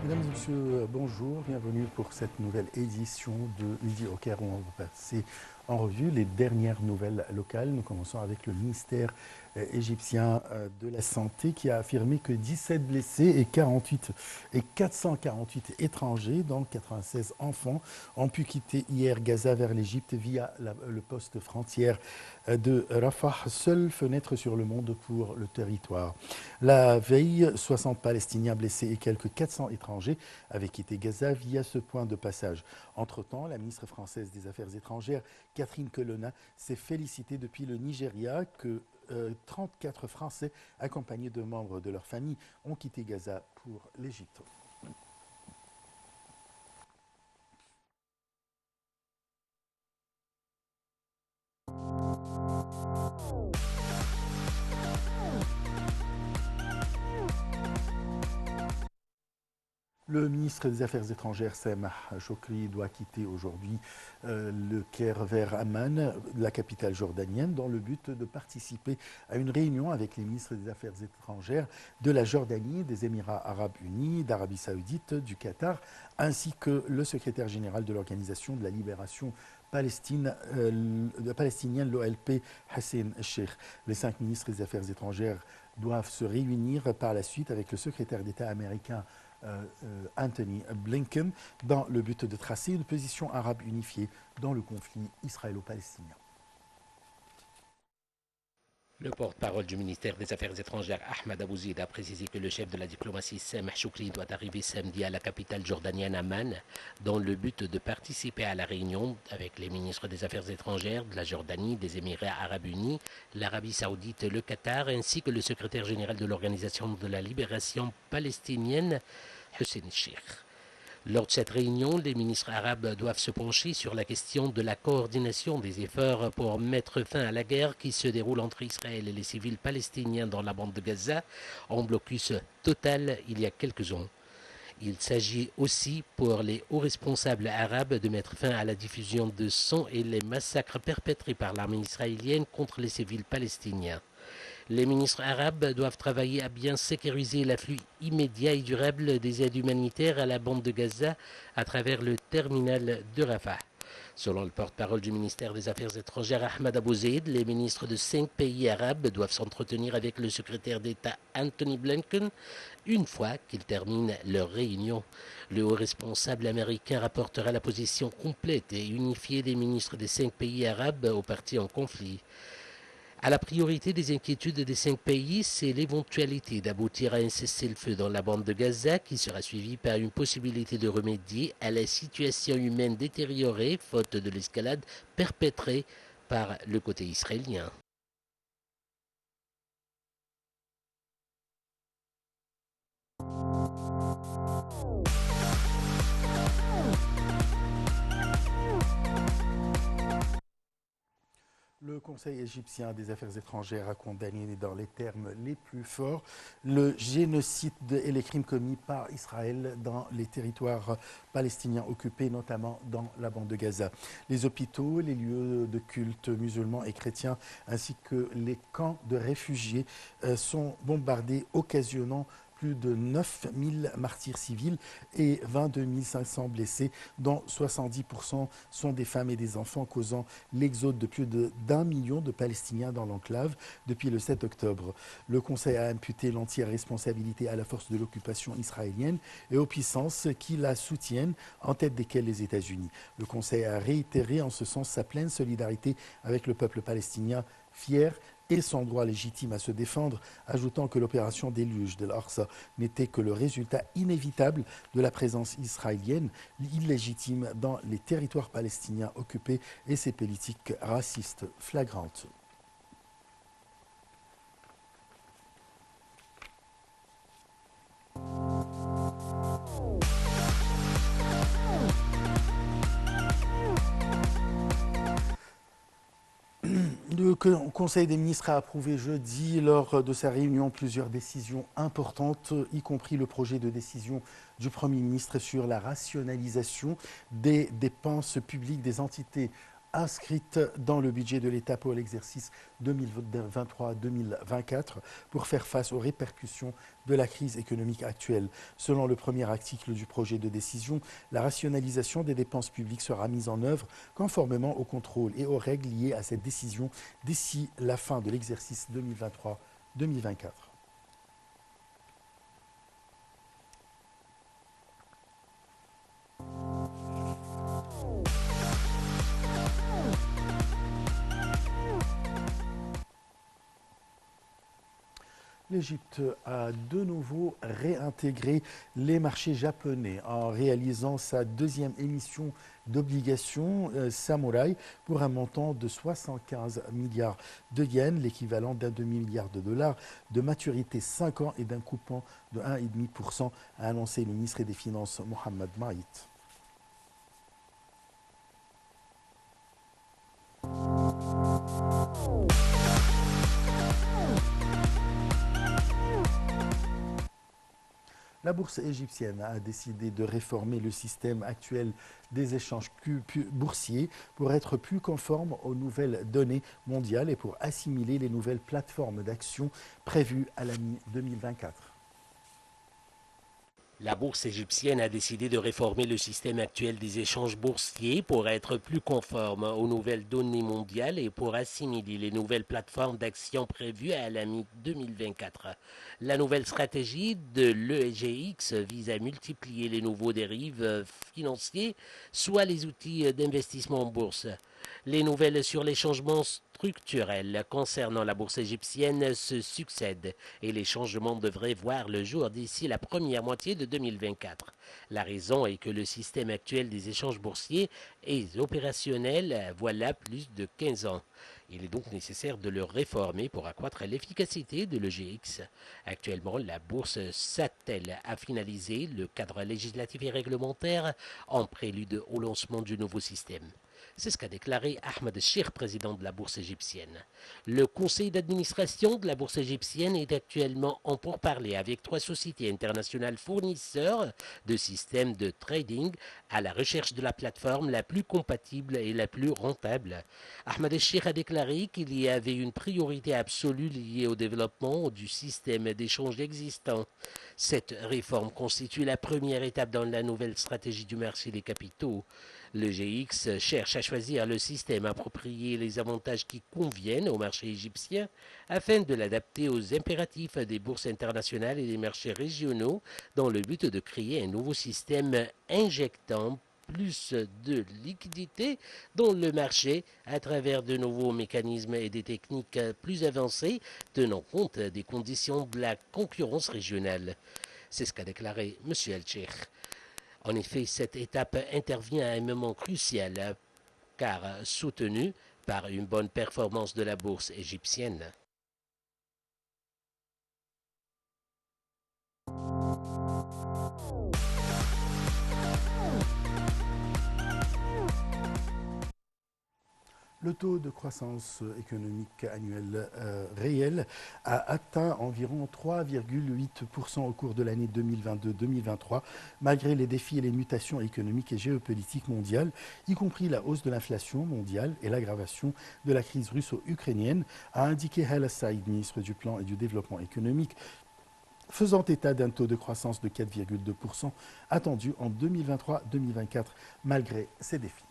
Mesdames et messieurs, bonjour, bienvenue pour cette nouvelle édition de Midi au Caire où on va passer en revue les dernières nouvelles locales. Nous commençons avec le ministère égyptien de la Santé qui a affirmé que 17 blessés et 448 étrangers, dont 96 enfants, ont pu quitter hier Gaza vers l'Égypte via le poste frontière de Rafah, seule fenêtre sur le monde pour le territoire. La veille, 60 Palestiniens blessés et quelques 400 étrangers avaient quitté Gaza via ce point de passage. Entre-temps, la ministre française des Affaires étrangères, Catherine Colonna, s'est félicitée depuis le Nigeria que 34 Français accompagnés de membres de leur famille ont quitté Gaza pour l'Égypte. Le ministre des Affaires étrangères, Sameh Choukri, doit quitter aujourd'hui le Caire vers Amman, la capitale jordanienne, dans le but de participer à une réunion avec les ministres des Affaires étrangères de la Jordanie, des Émirats arabes unis, d'Arabie saoudite, du Qatar, ainsi que le secrétaire général de l'Organisation de la libération palestinienne, l'OLP, Hassan Sheikh. Les 5 ministres des Affaires étrangères doivent se réunir par la suite avec le secrétaire d'État américain Anthony Blinken dans le but de tracer une position arabe unifiée dans le conflit israélo-palestinien. Le porte-parole du ministère des Affaires étrangères, Ahmed Abouzid, a précisé que le chef de la diplomatie, Sameh Choukri, doit arriver samedi à la capitale jordanienne Amman dans le but de participer à la réunion avec les ministres des Affaires étrangères de la Jordanie, des Émirats arabes unis, l'Arabie saoudite, le Qatar, ainsi que le secrétaire général de l'Organisation de la libération palestinienne, Hussein Sheikh. Lors de cette réunion, les ministres arabes doivent se pencher sur la question de la coordination des efforts pour mettre fin à la guerre qui se déroule entre Israël et les civils palestiniens dans la bande de Gaza, en blocus total il y a quelques ans. Il s'agit aussi pour les hauts responsables arabes de mettre fin à la diffusion de sang et les massacres perpétrés par l'armée israélienne contre les civils palestiniens. Les ministres arabes doivent travailler à bien sécuriser l'afflux immédiat et durable des aides humanitaires à la bande de Gaza à travers le terminal de Rafah. Selon le porte-parole du ministère des Affaires étrangères Ahmed Abouzid, les ministres de 5 pays arabes doivent s'entretenir avec le secrétaire d'État Anthony Blinken une fois qu'ils terminent leur réunion. Le haut responsable américain rapportera la position complète et unifiée des ministres des 5 pays arabes aux parties en conflit. À la priorité des inquiétudes des 5 pays, c'est l'éventualité d'aboutir à un cessez-le-feu dans la bande de Gaza qui sera suivi par une possibilité de remédier à la situation humaine détériorée faute de l'escalade perpétrée par le côté israélien. Le Conseil égyptien des Affaires étrangères a condamné dans les termes les plus forts le génocide et les crimes commis par Israël dans les territoires palestiniens occupés, notamment dans la bande de Gaza. Les hôpitaux, les lieux de culte musulmans et chrétiens, ainsi que les camps de réfugiés sont bombardés, occasionnant plus de 9000 martyrs civils et 22 500 blessés, dont 70% sont des femmes et des enfants, causant l'exode de plus d'un million de Palestiniens dans l'enclave depuis le 7 octobre. Le Conseil a imputé l'entière responsabilité à la force de l'occupation israélienne et aux puissances qui la soutiennent, en tête desquelles les États-Unis. Le Conseil a réitéré en ce sens sa pleine solidarité avec le peuple palestinien fier et son droit légitime à se défendre, ajoutant que l'opération déluge de l'Arsa n'était que le résultat inévitable de la présence israélienne illégitime dans les territoires palestiniens occupés et ses politiques racistes flagrantes. Le Conseil des ministres a approuvé jeudi, lors de sa réunion, plusieurs décisions importantes, y compris le projet de décision du Premier ministre sur la rationalisation des dépenses publiques des entités inscrite dans le budget de l'État pour l'exercice 2023-2024 pour faire face aux répercussions de la crise économique actuelle. Selon le premier article du projet de décision, la rationalisation des dépenses publiques sera mise en œuvre conformément aux contrôles et aux règles liées à cette décision d'ici la fin de l'exercice 2023-2024. L'Égypte a de nouveau réintégré les marchés japonais en réalisant sa deuxième émission d'obligations Samouraï pour un montant de 75 milliards de yens, l'équivalent d'un demi-milliard de dollars, de maturité 5 ans et d'un coupon de 1,5%, a annoncé le ministre des Finances Mohamed Maït. La bourse égyptienne a décidé de réformer le système actuel des échanges boursiers pour être plus conforme aux nouvelles données mondiales et pour assimiler les nouvelles plateformes d'action prévues à la mi-2024. La bourse égyptienne a décidé de réformer le système actuel des échanges boursiers pour être plus conforme aux nouvelles données mondiales et pour assimiler les nouvelles plateformes d'action prévues à la mi-2024. La nouvelle stratégie de l'EGX vise à multiplier les nouveaux dérives financiers, soit les outils d'investissement en bourse. Les nouvelles sur les changements structurels concernant la bourse égyptienne se succèdent et les changements devraient voir le jour d'ici la première moitié de 2024. La raison est que le système actuel des échanges boursiers est opérationnel voilà plus de 15 ans. Il est donc nécessaire de le réformer pour accroître l'efficacité de l'EGX. Actuellement, la bourse s'attelle à finaliser le cadre législatif et réglementaire en prélude au lancement du nouveau système. C'est ce qu'a déclaré Ahmed Chir, président de la bourse égyptienne. Le conseil d'administration de la bourse égyptienne est actuellement en pourparlers avec 3 sociétés internationales fournisseurs de systèmes de trading à la recherche de la plateforme la plus compatible et la plus rentable. Ahmed Chir a déclaré qu'il y avait une priorité absolue liée au développement du système d'échange existant. Cette réforme constitue la première étape dans la nouvelle stratégie du marché des capitaux. Le GX cherche à choisir le système approprié et les avantages qui conviennent au marché égyptien afin de l'adapter aux impératifs des bourses internationales et des marchés régionaux dans le but de créer un nouveau système injectant plus de liquidité dans le marché à travers de nouveaux mécanismes et des techniques plus avancées tenant compte des conditions de la concurrence régionale. C'est ce qu'a déclaré M. El-Cheikh. En effet, cette étape intervient à un moment crucial car soutenue par une bonne performance de la bourse égyptienne. Le taux de croissance économique annuel réel a atteint environ 3,8% au cours de l'année 2022-2023, malgré les défis et les mutations économiques et géopolitiques mondiales, y compris la hausse de l'inflation mondiale et l'aggravation de la crise russo-ukrainienne, a indiqué Hala Saïd, ministre du Plan et du Développement économique, faisant état d'un taux de croissance de 4,2% attendu en 2023-2024, malgré ces défis.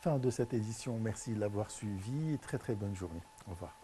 Fin de cette édition. Merci de l'avoir suivi. Très très bonne journée. Au revoir.